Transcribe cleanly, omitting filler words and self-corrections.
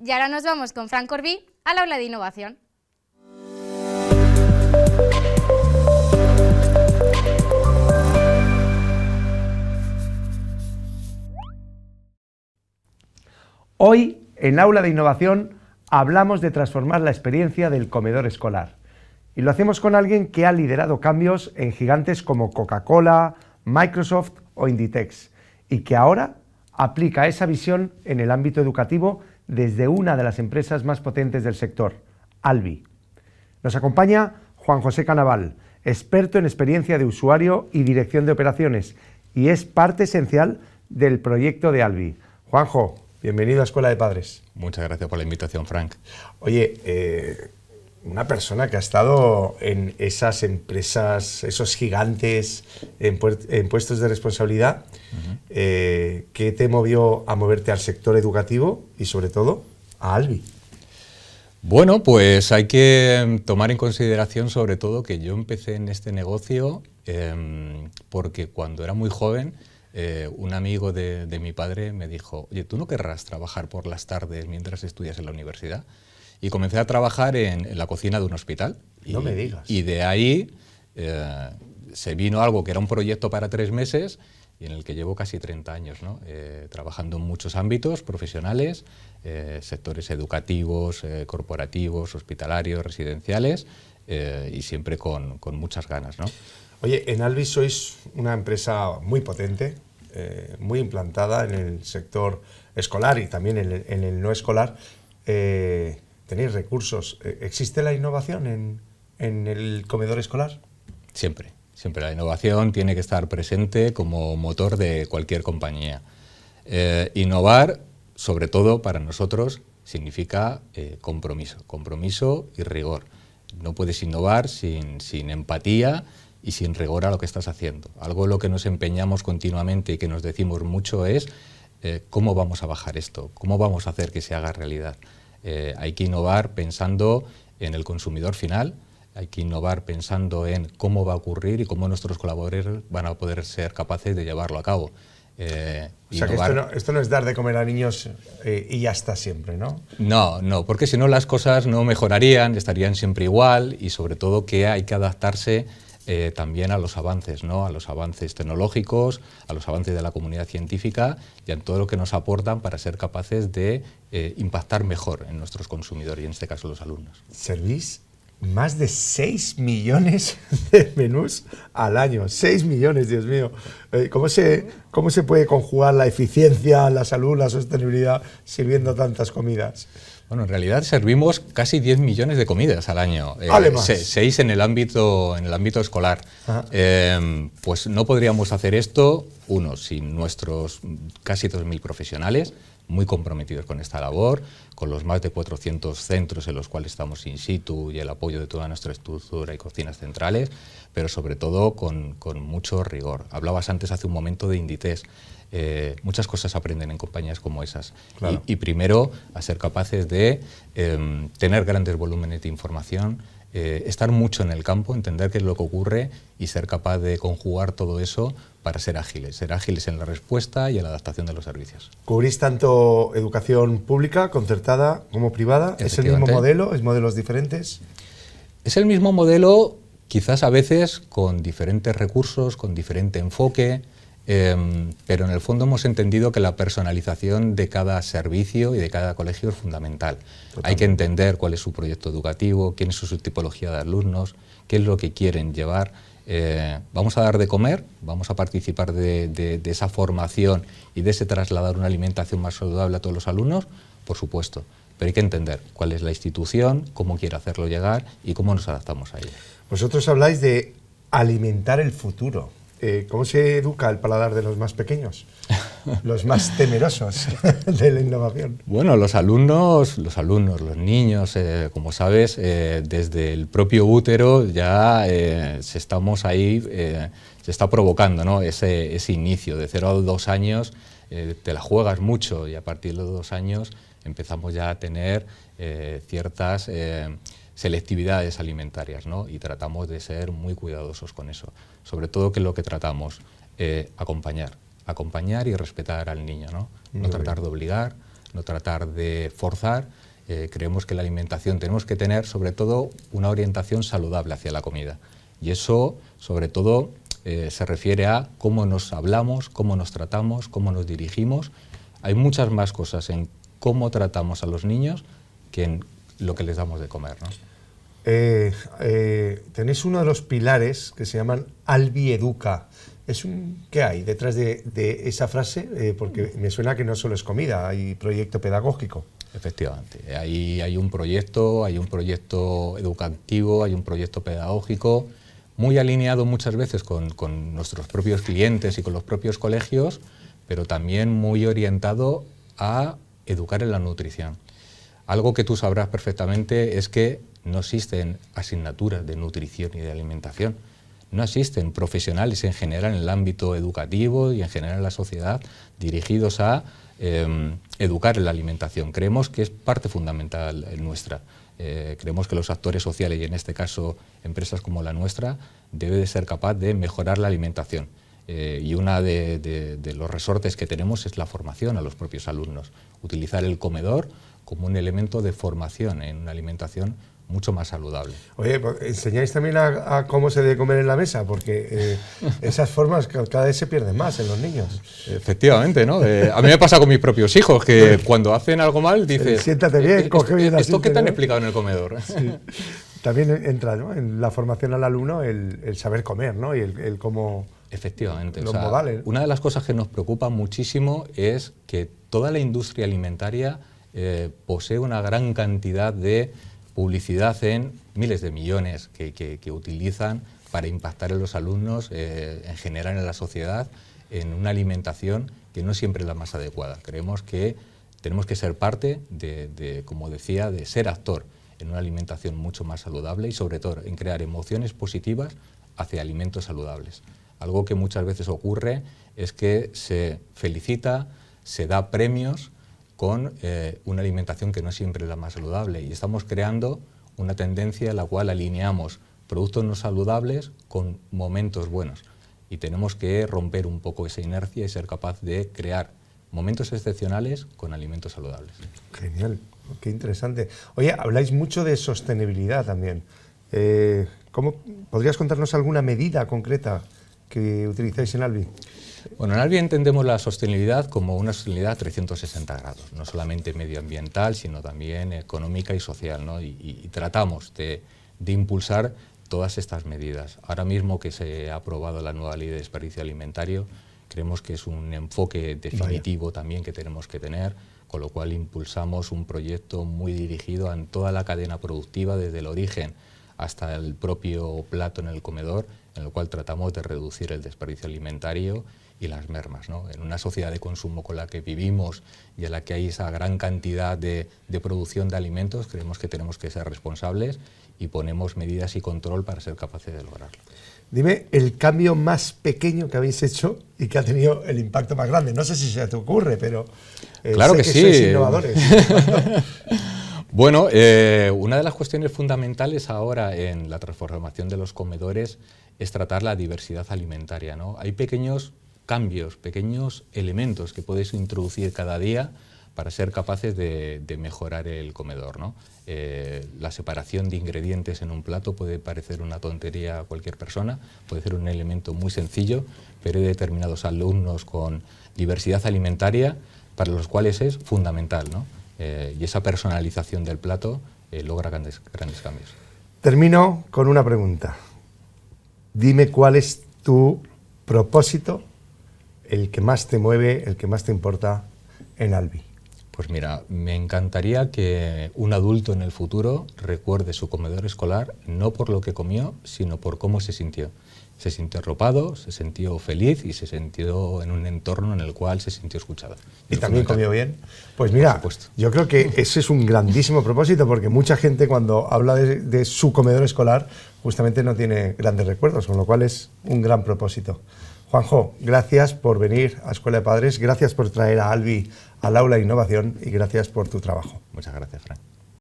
Y ahora nos vamos con Fran Corbí al aula de innovación. Hoy, en Aula de Innovación, hablamos de transformar la experiencia del comedor escolar. Y lo hacemos con alguien que ha liderado cambios en gigantes como Coca-Cola, Microsoft o Inditex, y que ahora aplica esa visión en el ámbito educativo desde una de las empresas más potentes del sector, Alvi. Nos acompaña Juan José Canaval, experto en experiencia de usuario y dirección de operaciones, y es parte esencial del proyecto de Alvi. Juanjo, bienvenido a Escuela de Padres. Muchas gracias por la invitación, Frank. Oye, una persona que ha estado en esas empresas, esos gigantes en puestos de responsabilidad, ¿qué te movió a moverte al sector educativo y sobre todo a Alvi? Bueno, pues hay que tomar en consideración sobre todo que yo empecé en este negocio porque cuando era muy joven un amigo de mi padre me dijo: oye, ¿tú no querrás trabajar por las tardes mientras estudias en la universidad? Y comencé a trabajar en la cocina de un hospital. No me digas. Y de ahí se vino algo que era un proyecto para 3 meses y en el que llevo casi 30 años, ¿no? Trabajando en muchos ámbitos profesionales, sectores educativos, corporativos, hospitalarios, residenciales y siempre con muchas ganas, ¿no? Oye, en Alvi sois una empresa muy potente, muy implantada en el sector escolar y también en el no escolar. Tenéis recursos. ¿Existe la innovación en el comedor escolar? Siempre. Siempre la innovación tiene que estar presente como motor de cualquier compañía. Innovar, sobre todo para nosotros, significa compromiso y rigor. No puedes innovar sin empatía y sin rigor a lo que estás haciendo. Algo en lo que nos empeñamos continuamente y que nos decimos mucho es cómo vamos a bajar esto, cómo vamos a hacer que se haga realidad. Hay que innovar pensando en el consumidor final, hay que innovar pensando en cómo va a ocurrir y cómo nuestros colaboradores van a poder ser capaces de llevarlo a cabo. O sea, que esto no es dar de comer a niños y ya está siempre, ¿no? No, porque si no las cosas no mejorarían, estarían siempre igual y sobre todo que hay que adaptarse también a los avances, ¿no? A los avances tecnológicos, a los avances de la comunidad científica y a todo lo que nos aportan para ser capaces de impactar mejor en nuestros consumidores y en este caso los alumnos. Servís más de 6 millones de menús al año. 6 millones, Dios mío. ¿Cómo se puede conjugar la eficiencia, la salud, la sostenibilidad sirviendo tantas comidas? Bueno, en realidad servimos casi 10 millones de comidas al año, 6 en el ámbito escolar. Pues no podríamos hacer esto, sin nuestros casi 2.000 profesionales, muy comprometidos con esta labor, con los más de 400 centros en los cuales estamos in situ y el apoyo de toda nuestra estructura y cocinas centrales, pero sobre todo con mucho rigor. Hablabas antes hace un momento de Inditex. Muchas cosas aprenden en compañías como esas. Claro. Y primero, a ser capaces de tener grandes volúmenes de información, estar mucho en el campo, entender qué es lo que ocurre y ser capaz de conjugar todo eso para ser ágiles en la respuesta y en la adaptación de los servicios. ¿Cubrís tanto educación pública, concertada, como privada? ¿Es el mismo modelo? ¿Es modelos diferentes? Es el mismo modelo, quizás a veces con diferentes recursos, con diferente enfoque, pero en el fondo hemos entendido que la personalización de cada servicio y de cada colegio es fundamental. Totalmente. Hay que entender cuál es su proyecto educativo, quién es su tipología de alumnos, qué es lo que quieren llevar. Vamos a dar de comer, vamos a participar de esa formación y de ese trasladar una alimentación más saludable a todos los alumnos, por supuesto, pero hay que entender cuál es la institución, cómo quiere hacerlo llegar y cómo nos adaptamos a ella. Vosotros habláis de alimentar el futuro. ¿Cómo se educa el paladar de los más pequeños? Los más temerosos de la innovación. Bueno, los alumnos, los niños, como sabes, desde el propio útero ya se está provocando, ¿no? ese inicio. De 0 a 2 años te la juegas mucho y a partir de los 2 años empezamos ya a tener ciertas selectividades alimentarias, ¿no? Y tratamos de ser muy cuidadosos con eso. Sobre todo que es lo que tratamos, acompañar y respetar al niño, ¿no? No tratar de obligar, no tratar de forzar. Creemos que la alimentación tenemos que tener sobre todo una orientación saludable hacia la comida, y eso sobre todo se refiere a cómo nos hablamos, cómo nos tratamos, cómo nos dirigimos. Hay muchas más cosas en cómo tratamos a los niños que en lo que les damos de comer, ¿no? Tenéis uno de los pilares que se llaman Albi Educa. ¿Qué hay detrás de esa frase? Porque me suena que no solo es comida, hay proyecto pedagógico. Efectivamente, hay un proyecto educativo, hay un proyecto pedagógico muy alineado muchas veces con nuestros propios clientes y con los propios colegios, pero también muy orientado a educar en la nutrición. Algo que tú sabrás perfectamente es que no existen asignaturas de nutrición y de alimentación. No existen profesionales en general en el ámbito educativo y en general en la sociedad dirigidos a educar en la alimentación. Creemos que es parte fundamental nuestra. Creemos que los actores sociales, y en este caso empresas como la nuestra, debe de ser capaz de mejorar la alimentación. Y uno de los resortes que tenemos es la formación a los propios alumnos. Utilizar el comedor como un elemento de formación en una alimentación mucho más saludable. Oye, ¿enseñáis también a cómo se debe comer en la mesa? Porque esas formas cada vez se pierden más en los niños. Efectivamente, ¿no? A mí me pasa con mis propios hijos, que cuando hacen algo mal dices... Siéntate bien, coge bien. ¿Esto qué te han explicado en el comedor? Sí. También entra, ¿no?, en la formación al alumno el saber comer, ¿no?, y el cómo... Efectivamente. Los modales. Una de las cosas que nos preocupa muchísimo es que toda la industria alimentaria posee una gran cantidad de publicidad en miles de millones que utilizan para impactar en los alumnos, en general en la sociedad, en una alimentación que no siempre es la más adecuada. Creemos que tenemos que ser parte como decía, de ser actor en una alimentación mucho más saludable y sobre todo en crear emociones positivas hacia alimentos saludables. Algo que muchas veces ocurre es que se felicita, se da premios con una alimentación que no siempre es la más saludable, y estamos creando una tendencia en la cual alineamos productos no saludables con momentos buenos, y tenemos que romper un poco esa inercia y ser capaz de crear momentos excepcionales con alimentos saludables. Genial, qué interesante. Oye, habláis mucho de sostenibilidad también. ¿Cómo podrías contarnos alguna medida concreta que utilizáis en Albi? Bueno, en Albi entendemos la sostenibilidad como una sostenibilidad a 360 grados, no solamente medioambiental, sino también económica y social, ¿no? Y tratamos de impulsar todas estas medidas. Ahora mismo que se ha aprobado la nueva ley de desperdicio alimentario, creemos que es un enfoque definitivo también que tenemos que tener, con lo cual impulsamos un proyecto muy dirigido en toda la cadena productiva, desde el origen hasta el propio plato en el comedor, en el cual tratamos de reducir el desperdicio alimentario y las mermas, ¿no? En una sociedad de consumo con la que vivimos y en la que hay esa gran cantidad de producción de alimentos, creemos que tenemos que ser responsables y ponemos medidas y control para ser capaces de lograrlo. Dime el cambio más pequeño que habéis hecho y que ha tenido el impacto más grande. No sé si se te ocurre, pero claro que sí. Sois innovadores. Bueno, una de las cuestiones fundamentales ahora en la transformación de los comedores es tratar la diversidad alimentaria, ¿no? Hay pequeños cambios, pequeños elementos que podéis introducir cada día para ser capaces de mejorar el comedor, ¿no? La separación de ingredientes en un plato puede parecer una tontería a cualquier persona, puede ser un elemento muy sencillo, pero hay determinados alumnos con diversidad alimentaria para los cuales es fundamental, ¿no? Y esa personalización del plato logra grandes cambios. Termino con una pregunta. Dime cuál es tu propósito, el que más te mueve, el que más te importa en Albi. Pues mira, me encantaría que un adulto en el futuro recuerde su comedor escolar no por lo que comió, sino por cómo se sintió. Se sintió arropado, se sintió feliz y se sintió en un entorno en el cual se sintió escuchado. ¿Y también comió bien? Pues mira, yo creo que ese es un grandísimo propósito, porque mucha gente cuando habla de su comedor escolar justamente no tiene grandes recuerdos, con lo cual es un gran propósito. Juanjo, gracias por venir a Escuela de Padres, gracias por traer a Albi al aula de innovación y gracias por tu trabajo. Muchas gracias, Fran.